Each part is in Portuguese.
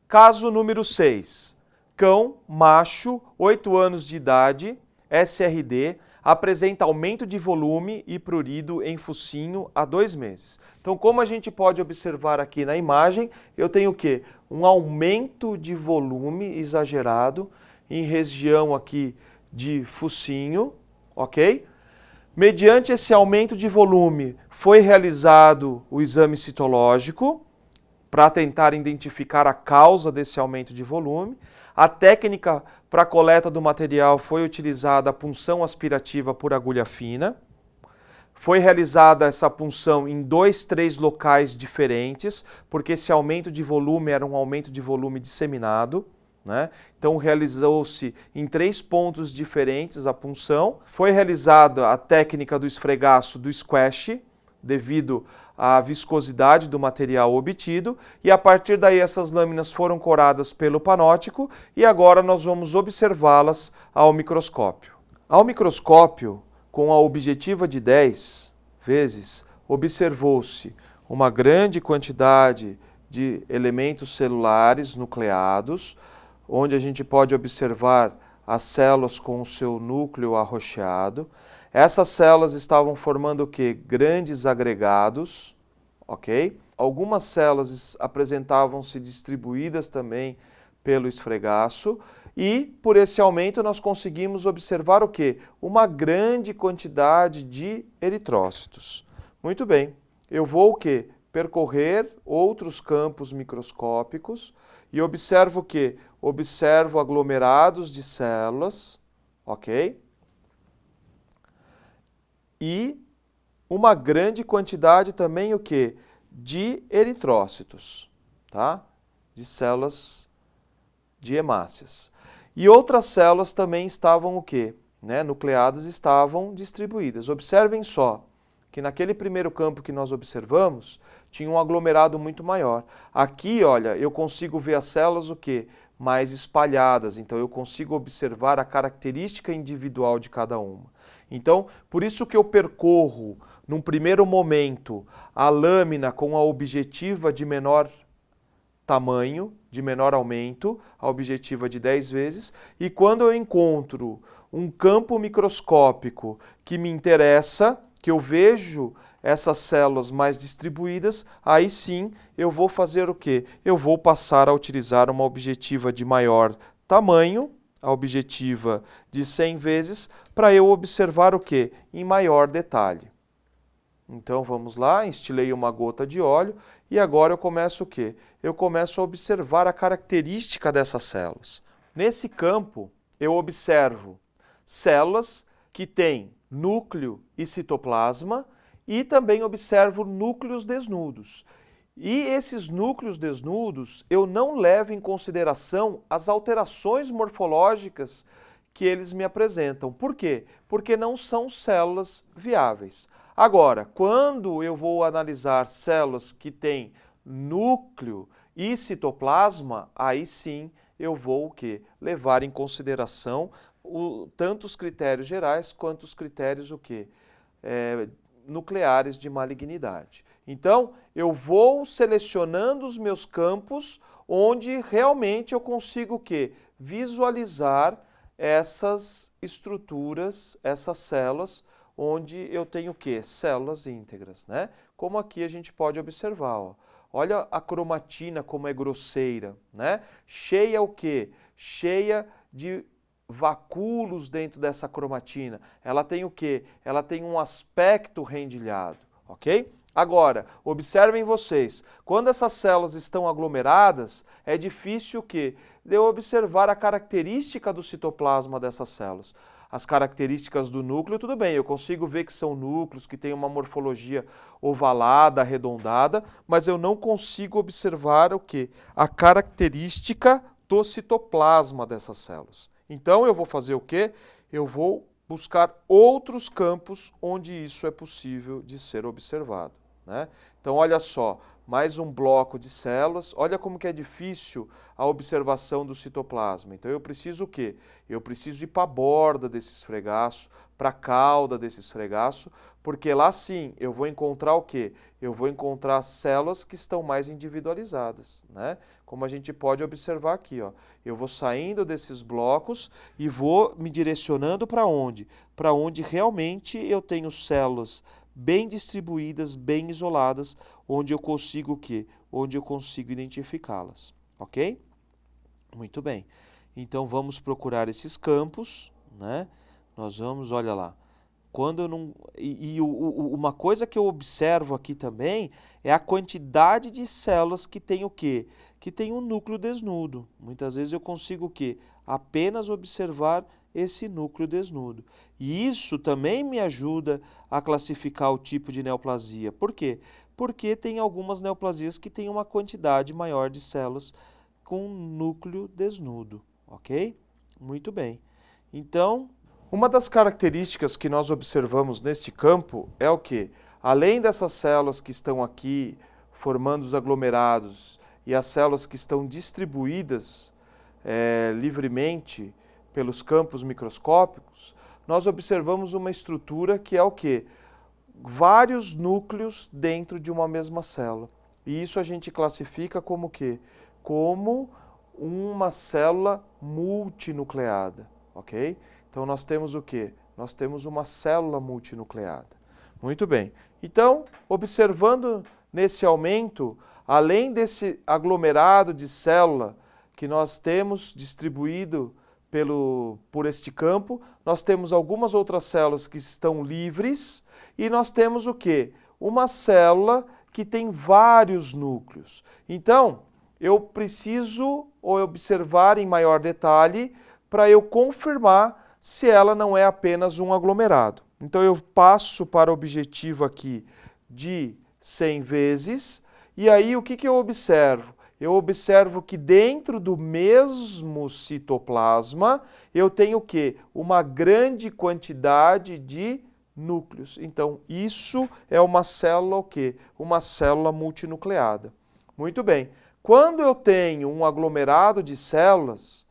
Caso número 6. Cão, macho, 8 anos de idade, SRD, apresenta aumento de volume e prurido em focinho há 2 meses. Então, como a gente pode observar aqui na imagem, eu tenho o quê? Um aumento de volume exagerado em região aqui de focinho, ok? Mediante esse aumento de volume, foi realizado o exame citológico para tentar identificar a causa desse aumento de volume. A técnica para a coleta do material foi utilizada a punção aspirativa por agulha fina. Foi realizada essa punção em 2, 3 locais diferentes, porque esse aumento de volume era um aumento de volume disseminado, né? Então realizou-se em 3 pontos diferentes a punção. Foi realizada a técnica do esfregaço do squash, devido à viscosidade do material obtido, e a partir daí essas lâminas foram coradas pelo panóptico e agora nós vamos observá-las ao microscópio. Ao microscópio, com a objetiva de 10 vezes, observou-se uma grande quantidade de elementos celulares nucleados, onde a gente pode observar as células com o seu núcleo arroxeado. Essas células estavam formando o quê? Grandes agregados, ok? Algumas células apresentavam-se distribuídas também pelo esfregaço e, por esse aumento, nós conseguimos observar o quê? Uma grande quantidade de eritrócitos. Muito bem, eu vou o quê? Percorrer outros campos microscópicos e observo o quê? Observo aglomerados de células, ok? E uma grande quantidade também o quê? De eritrócitos, tá? De células de hemácias. E outras células também estavam o quê? Nucleadas estavam distribuídas. Observem só que naquele primeiro campo que nós observamos, tinha um aglomerado muito maior. Aqui, olha, eu consigo ver as células o quê? Mais espalhadas, então eu consigo observar a característica individual de cada uma. Então, por isso que eu percorro, num primeiro momento, a lâmina com a objetiva de menor tamanho, de menor aumento, a objetiva de 10 vezes, e quando eu encontro um campo microscópico que me interessa, que eu vejo essas células mais distribuídas, aí sim eu vou fazer o quê? Eu vou passar a utilizar uma objetiva de maior tamanho, a objetiva de 100 vezes, para eu observar o quê? Em maior detalhe. Então vamos lá, instilei uma gota de óleo e agora eu começo o quê? Eu começo a observar a característica dessas células. Nesse campo eu observo células que têm núcleo e citoplasma e também observo núcleos desnudos. E esses núcleos desnudos eu não levo em consideração as alterações morfológicas que eles me apresentam. Por quê? Porque não são células viáveis. Agora, quando eu vou analisar células que têm núcleo e citoplasma, aí sim eu vou o quê? Levar em consideração tanto os critérios gerais quanto os critérios o quê? Nucleares de malignidade. Então, eu vou selecionando os meus campos onde realmente eu consigo o quê? Visualizar essas estruturas, essas células, onde eu tenho o quê? Células íntegras, né? Como aqui a gente pode observar, ó. Olha a cromatina como é grosseira, né? Cheia o quê? Cheia de vacúolos dentro dessa cromatina. Ela tem o quê? Ela tem um aspecto rendilhado, ok? Agora, observem vocês, quando essas células estão aglomeradas, é difícil o quê? De eu observar a característica do citoplasma dessas células. As características do núcleo, tudo bem, eu consigo ver que são núcleos que têm uma morfologia ovalada, arredondada, mas eu não consigo observar o quê? A característica do citoplasma dessas células. Então eu vou fazer o quê? Eu vou buscar outros campos onde isso é possível de ser observado. né? Então, olha só, mais um bloco de células. Olha como que é difícil a observação do citoplasma. Então, eu preciso o quê? Eu preciso ir para a borda desse esfregaço, para a cauda desse esfregaço, porque lá sim eu vou encontrar o quê? Eu vou encontrar células que estão mais individualizadas, né? Como a gente pode observar aqui, ó. Eu vou saindo desses blocos e vou me direcionando para onde? Para onde realmente eu tenho células bem distribuídas, bem isoladas, onde eu consigo o quê? Onde eu consigo identificá-las, ok? Muito bem. Então vamos procurar esses campos, né? Nós vamos, olha lá. Quando eu não... uma coisa que eu observo aqui também é a quantidade de células que tem o quê? Que tem um núcleo desnudo. Muitas vezes eu consigo o quê? Apenas observar esse núcleo desnudo. E isso também me ajuda a classificar o tipo de neoplasia. Por quê? Porque tem algumas neoplasias que têm uma quantidade maior de células com núcleo desnudo, ok? Muito bem. Então, uma das características que nós observamos nesse campo é o quê? Além dessas células que estão aqui formando os aglomerados e as células que estão distribuídas livremente pelos campos microscópicos, nós observamos uma estrutura que é o quê? Vários núcleos dentro de uma mesma célula. E isso a gente classifica como o quê? Como uma célula multinucleada, ok? Então nós temos o quê? Nós temos uma célula multinucleada. Muito bem. Então, observando nesse aumento, além desse aglomerado de célula que nós temos distribuído por este campo, nós temos algumas outras células que estão livres e nós temos o quê? Uma célula que tem vários núcleos. Então, eu preciso observar em maior detalhe para eu confirmar se ela não é apenas um aglomerado. Então, eu passo para o objetivo aqui de 100 vezes e aí o que eu observo? Eu observo que dentro do mesmo citoplasma eu tenho o quê? Uma grande quantidade de núcleos. Então, isso é uma célula o quê? Uma célula multinucleada. Muito bem. Quando eu tenho um aglomerado de células,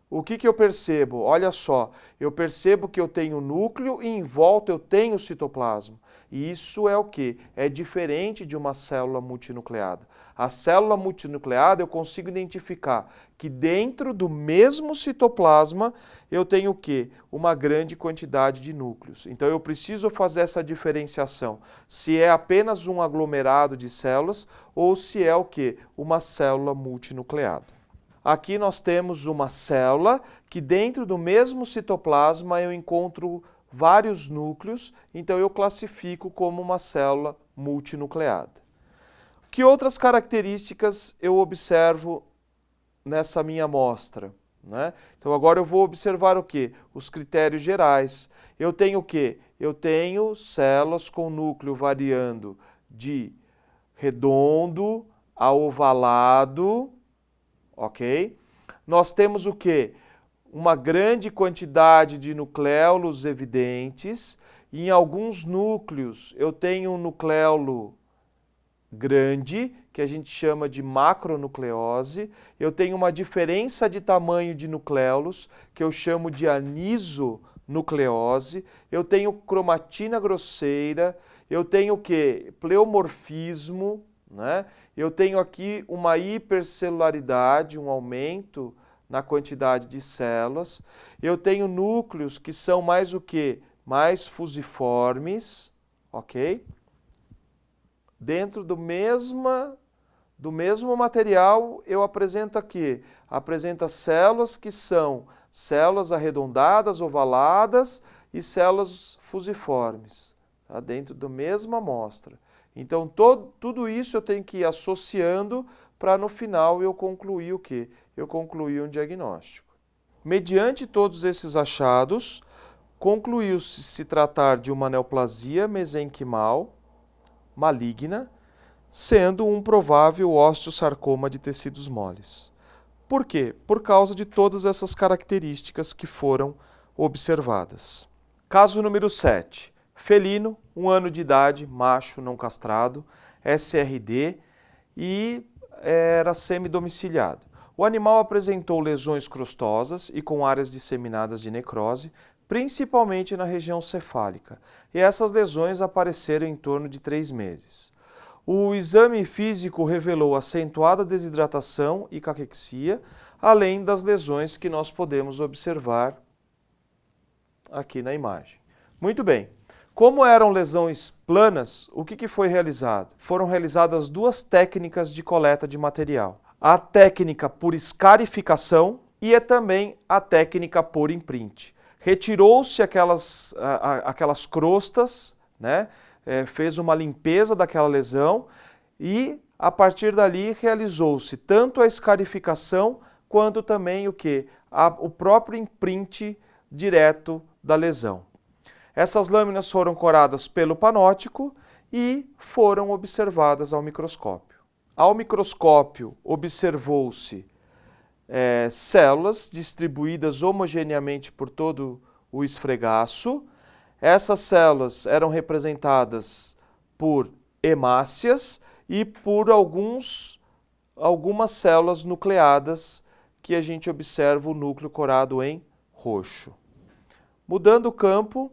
o que eu percebo? Olha só, eu percebo que eu tenho núcleo e em volta eu tenho citoplasma. E isso é o quê? É diferente de uma célula multinucleada. A célula multinucleada eu consigo identificar que dentro do mesmo citoplasma eu tenho o quê? Uma grande quantidade de núcleos. Então eu preciso fazer essa diferenciação. Se é apenas um aglomerado de células ou se é o quê? Uma célula multinucleada. Aqui nós temos uma célula que dentro do mesmo citoplasma eu encontro vários núcleos, então eu classifico como uma célula multinucleada. Que outras características eu observo nessa minha amostra, né? Então agora eu vou observar o quê? Os critérios gerais. Eu tenho o quê? Eu tenho células com núcleo variando de redondo a ovalado, ok? Nós temos o quê? Uma grande quantidade de nucléolos evidentes. E em alguns núcleos eu tenho um nucleolo grande, que a gente chama de macronucleose. Eu tenho uma diferença de tamanho de nucléolos, que eu chamo de anisonucleose. Eu tenho cromatina grosseira. Eu tenho o quê? Pleomorfismo, né? Eu tenho aqui uma hipercelularidade, um aumento na quantidade de células. Eu tenho núcleos que são mais o quê? Mais fusiformes, ok? Dentro do mesmo material, eu apresento aqui, apresenta células que são células arredondadas, ovaladas e células fusiformes, tá? Dentro da mesma amostra. Então, tudo isso eu tenho que ir associando para no final eu concluir o quê? Eu concluir um diagnóstico. Mediante todos esses achados, concluiu-se se tratar de uma neoplasia mesenquimal maligna, sendo um provável osteosarcoma de tecidos moles. Por quê? Por causa de todas essas características que foram observadas. Caso número 7. Felino, 1 ano de idade, macho, não castrado, SRD e era semidomiciliado. O animal apresentou lesões crostosas e com áreas disseminadas de necrose, principalmente na região cefálica, e essas lesões apareceram em torno de 3 meses. O exame físico revelou acentuada desidratação e caquexia, além das lesões que nós podemos observar aqui na imagem. Muito bem. Como eram lesões planas, o que foi realizado? Foram realizadas 2 técnicas de coleta de material. A técnica por escarificação e também a técnica por imprint. Retirou-se aquelas crostas, né? Fez uma limpeza daquela lesão e, a partir dali, realizou-se tanto a escarificação quanto também o próprio imprint direto da lesão. Essas lâminas foram coradas pelo panóptico e foram observadas ao microscópio. Ao microscópio observou-se células distribuídas homogeneamente por todo o esfregaço. Essas células eram representadas por hemácias e por algumas células nucleadas que a gente observa o núcleo corado em roxo. Mudando o campo,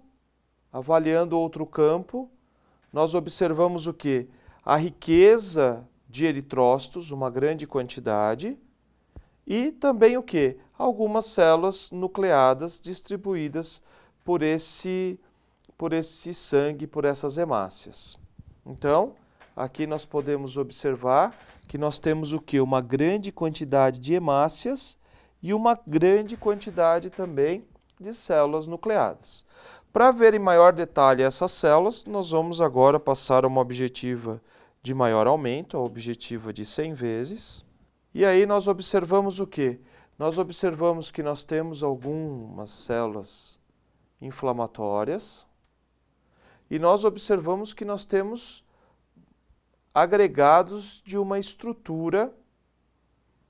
avaliando outro campo, nós observamos o quê? A riqueza de eritrócitos, uma grande quantidade, e também o quê? Algumas células nucleadas distribuídas por esse sangue, por essas hemácias. Então, aqui nós podemos observar que nós temos o quê? Uma grande quantidade de hemácias e uma grande quantidade também de células nucleadas. Para ver em maior detalhe essas células, nós vamos agora passar a uma objetiva de maior aumento, a objetiva de 100 vezes. E aí nós observamos o quê? Nós observamos que nós temos algumas células inflamatórias e nós observamos que nós temos agregados de uma estrutura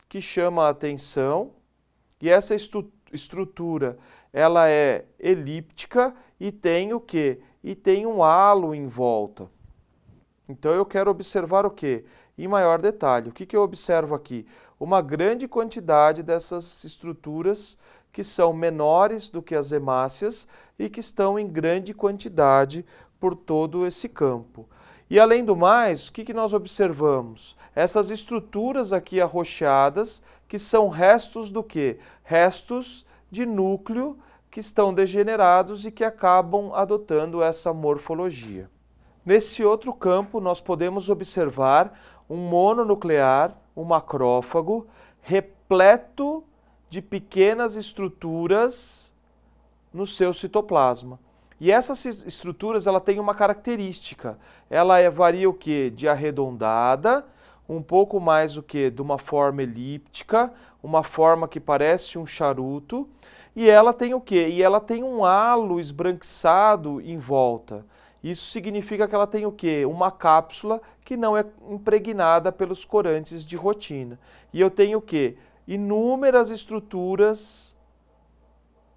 que chama a atenção, e essa estrutura ela é elíptica e tem o quê? E tem um halo em volta. Então eu quero observar o quê? Em maior detalhe. O que eu observo aqui? Uma grande quantidade dessas estruturas que são menores do que as hemácias e que estão em grande quantidade por todo esse campo. E além do mais, o que nós observamos? Essas estruturas aqui arroxeadas, que são restos do quê? Restos de núcleo que estão degenerados e que acabam adotando essa morfologia. Nesse outro campo, nós podemos observar um mononuclear, um macrófago, repleto de pequenas estruturas no seu citoplasma. E essas estruturas ela tem uma característica, ela varia o quê? De arredondada, um pouco mais o quê? De uma forma elíptica, uma forma que parece um charuto, e ela tem o quê? E ela tem um halo esbranquiçado em volta. Isso significa que ela tem o quê? Uma cápsula que não é impregnada pelos corantes de rotina. E eu tenho o quê? Inúmeras estruturas,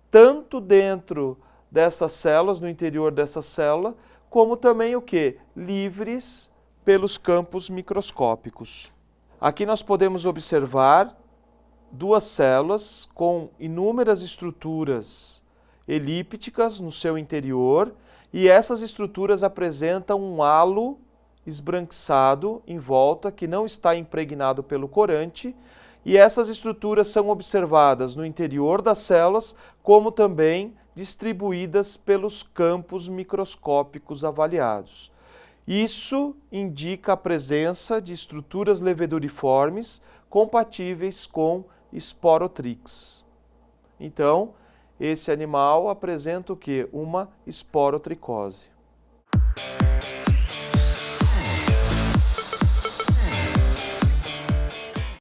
tanto dentro dessas células, no interior dessa célula, como também o quê? Livres pelos campos microscópicos. Aqui nós podemos observar 2 células com inúmeras estruturas elípticas no seu interior, e essas estruturas apresentam um halo esbranquiçado em volta que não está impregnado pelo corante, e essas estruturas são observadas no interior das células, como também distribuídas pelos campos microscópicos avaliados. Isso indica a presença de estruturas leveduriformes compatíveis com Sporotrix. Então, esse animal apresenta o quê? Uma esporotricose.